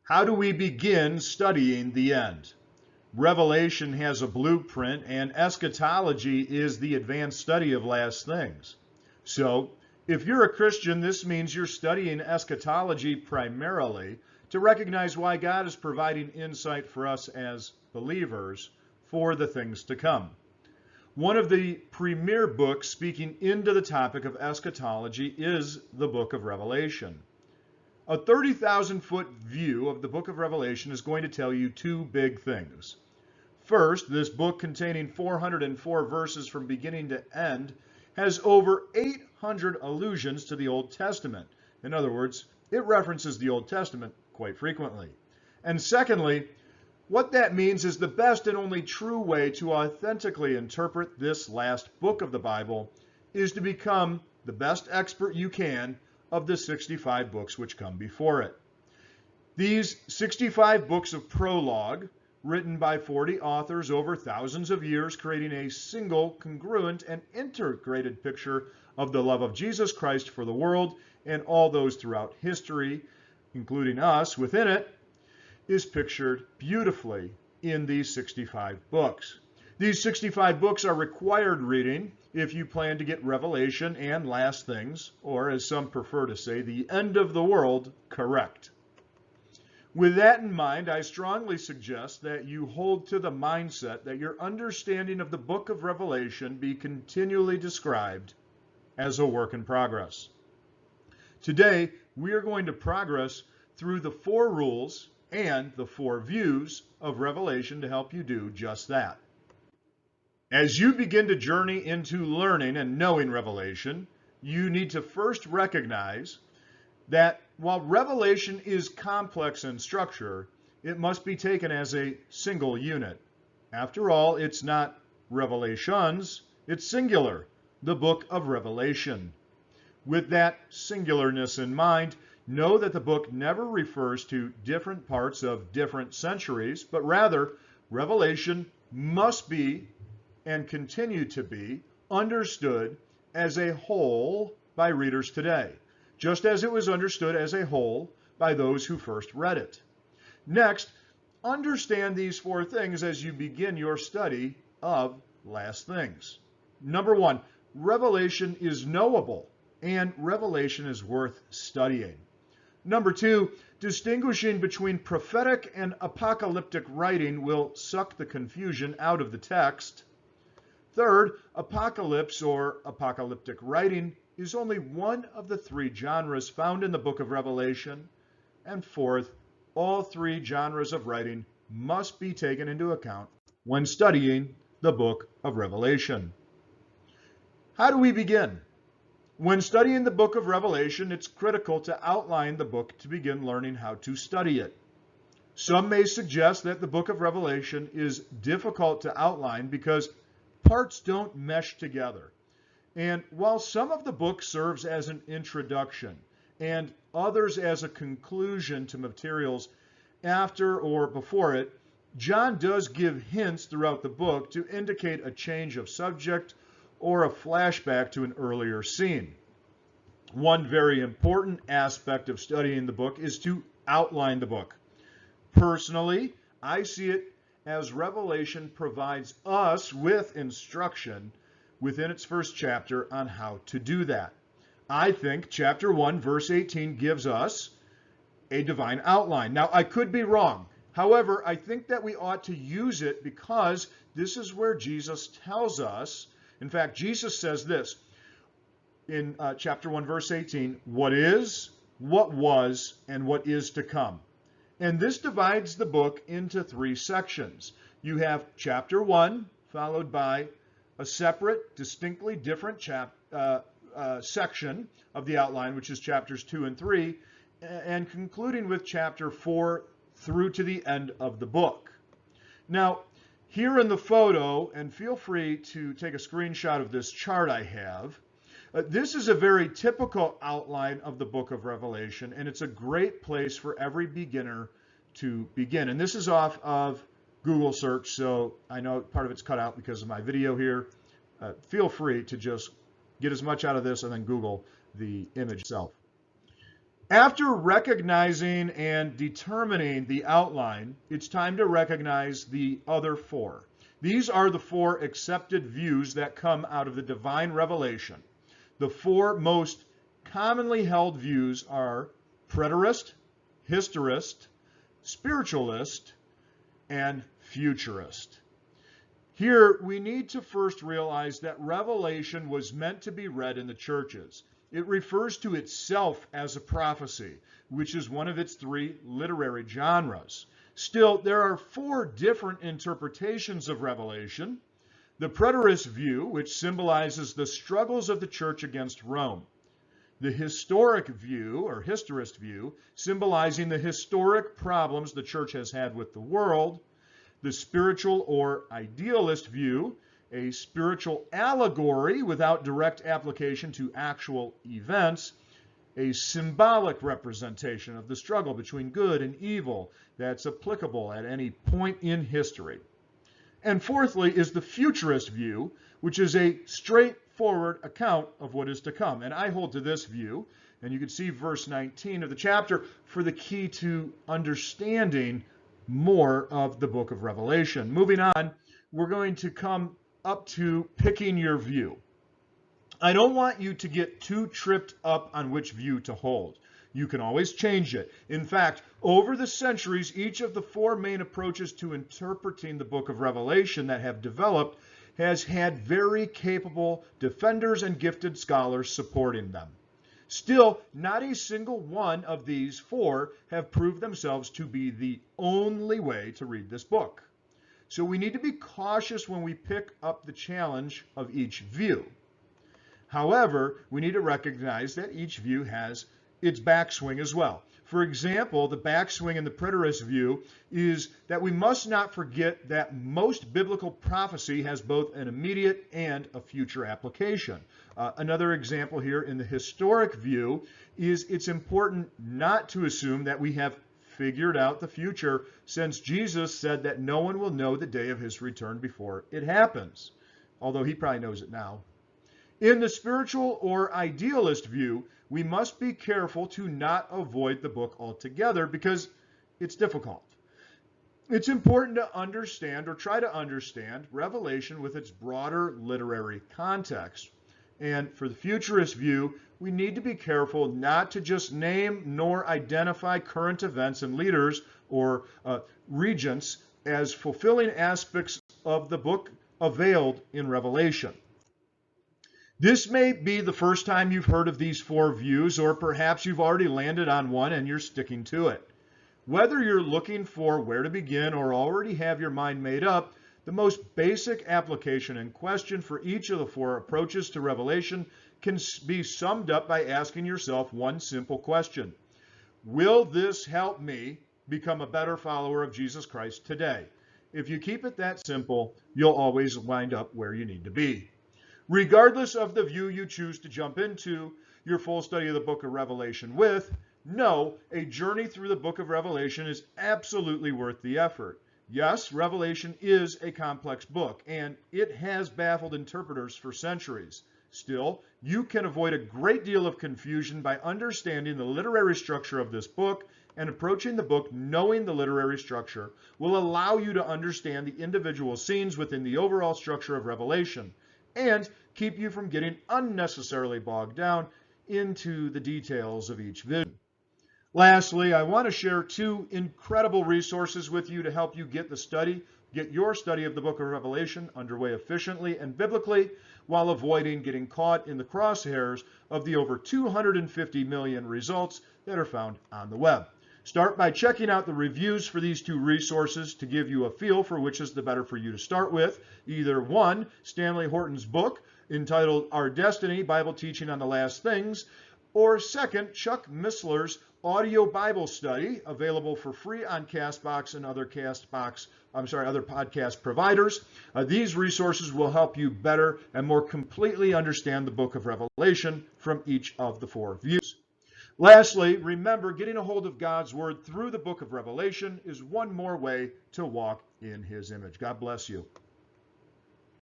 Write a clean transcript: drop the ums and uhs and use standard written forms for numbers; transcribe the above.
How do we begin studying the end? Revelation has a blueprint, and eschatology is the advanced study of last things. So, if you're a Christian, this means you're studying eschatology primarily to recognize why God is providing insight for us as believers for the things to come. One of the premier books speaking into the topic of eschatology is the Book of Revelation. A 30,000-foot view of the Book of Revelation is going to tell you two big things. First, this book containing 404 verses from beginning to end has over 800 allusions to the Old Testament. In other words, it references the Old Testament quite frequently. And secondly, what that means is the best and only true way to authentically interpret this last book of the Bible is to become the best expert you can of the 65 books which come before it. These 65 books of prologue, written by 40 authors over thousands of years, creating a single, congruent, and integrated picture of the love of Jesus Christ for the world and all those throughout history, including us within it, is pictured beautifully in these 65 books. These 65 books are required reading if you plan to get Revelation and last things, or as some prefer to say, the end of the world, correct. With that in mind, I strongly suggest that you hold to the mindset that your understanding of the book of Revelation be continually described as a work in progress. Today, we are going to progress through the 4 rules and the 4 views of Revelation to help you do just that. As you begin to journey into learning and knowing Revelation, you need to first recognize that while Revelation is complex in structure, it must be taken as a single unit. After all, it's not revelations, it's singular, the book of Revelation. With that singularness in mind, know that the book never refers to different parts of different centuries, but rather, Revelation must be and continue to be understood as a whole by readers today, just as it was understood as a whole by those who first read it. Next, understand these 4 things as you begin your study of last things. Number 1, Revelation is knowable, and Revelation is worth studying. Number 2, distinguishing between prophetic and apocalyptic writing will suck the confusion out of the text. Third, apocalypse or apocalyptic writing is only one of the 3 genres found in the book of Revelation. And fourth, all 3 genres of writing must be taken into account when studying the book of Revelation. How do we begin? When studying the book of Revelation, it's critical to outline the book to begin learning how to study it. Some may suggest that the book of Revelation is difficult to outline because parts don't mesh together. And while some of the book serves as an introduction and others as a conclusion to materials after or before it, John does give hints throughout the book to indicate a change of subject or a flashback to an earlier scene. One very important aspect of studying the book is to outline the book. Personally, I see it as Revelation provides us with instruction within its first chapter on how to do that. I think chapter 1, verse 18 gives us a divine outline. Now, I could be wrong. However, I think that we ought to use it because this is where Jesus tells us. In fact, Jesus says this in chapter 1, verse 18, what is, what was, and what is to come. And this divides the book into 3 sections. You have chapter 1, followed by a separate, distinctly different section of the outline, which is chapters 2 and 3, and concluding with chapter 4 through to the end of the book. Now, here in the photo, and feel free to take a screenshot of this chart I have, this is a very typical outline of the book of Revelation, and it's a great place for every beginner to begin. And this is off of Google search, so I know part of it's cut out because of my video here. Feel free to just get as much out of this and then Google the image itself. After recognizing and determining the outline, it's time to recognize the other four. These are the four accepted views that come out of the divine revelation. The four most commonly held views are preterist, historist, spiritualist, and futurist. Here, we need to first realize that Revelation was meant to be read in the churches. It refers to itself as a prophecy, which is one of its three literary genres. Still, there are four different interpretations of Revelation. The preterist view, which symbolizes the struggles of the church against Rome. The historic view, or historist view, symbolizing the historic problems the church has had with the world. The spiritual or idealist view, a spiritual allegory without direct application to actual events, a symbolic representation of the struggle between good and evil that's applicable at any point in history. And fourthly is the futurist view, which is a straightforward account of what is to come. And I hold to this view, and you can see verse 19 of the chapter for the key to understanding more of the book of Revelation. Moving on, we're going to come up to picking your view. I don't want you to get too tripped up on which view to hold. You can always change it. In fact, over the centuries, each of the four main approaches to interpreting the book of Revelation that have developed has had very capable defenders and gifted scholars supporting them. Still, not a single one of these four have proved themselves to be the only way to read this book. So we need to be cautious when we pick up the challenge of each view. However, we need to recognize that each view has its backswing as well. For example, the backswing in the preterist view is that we must not forget that most biblical prophecy has both an immediate and a future application. Another example here in the historic view is it's important not to assume that we have figured out the future, since Jesus said that no one will know the day of his return before it happens, although he probably knows it now. In the spiritual or idealist view, we must be careful to not avoid the book altogether because it's difficult. It's important to understand or try to understand Revelation with its broader literary context. And for the futurist view, we need to be careful not to just name nor identify current events and leaders or regents as fulfilling aspects of the book unveiled in Revelation. This may be the first time you've heard of these four views, or perhaps you've already landed on one and you're sticking to it. Whether you're looking for where to begin or already have your mind made up, the most basic application and question for each of the four approaches to Revelation can be summed up by asking yourself one simple question. Will this help me become a better follower of Jesus Christ today? If you keep it that simple, you'll always wind up where you need to be. Regardless of the view you choose to jump into your full study of the book of Revelation with, know a journey through the book of Revelation is absolutely worth the effort. Yes, Revelation is a complex book, and it has baffled interpreters for centuries. Still, you can avoid a great deal of confusion by understanding the literary structure of this book, and approaching the book knowing the literary structure will allow you to understand the individual scenes within the overall structure of Revelation, and keep you from getting unnecessarily bogged down into the details of each vision. Lastly, I want to share two incredible resources with you to help you get your study of the book of Revelation underway efficiently and biblically while avoiding getting caught in the crosshairs of the over 250 million results that are found on the web. Start by checking out the reviews for these two resources to give you a feel for which is the better for you to start with. Either one, Stanley Horton's book entitled Our Destiny, Bible Teaching on the Last Things, or second, Chuck Missler's audio Bible study, available for free on CastBox and other podcast providers. These resources will help you better and more completely understand the book of Revelation from each of the four views. Lastly, remember, getting a hold of God's Word through the book of Revelation is one more way to walk in His image. God bless you.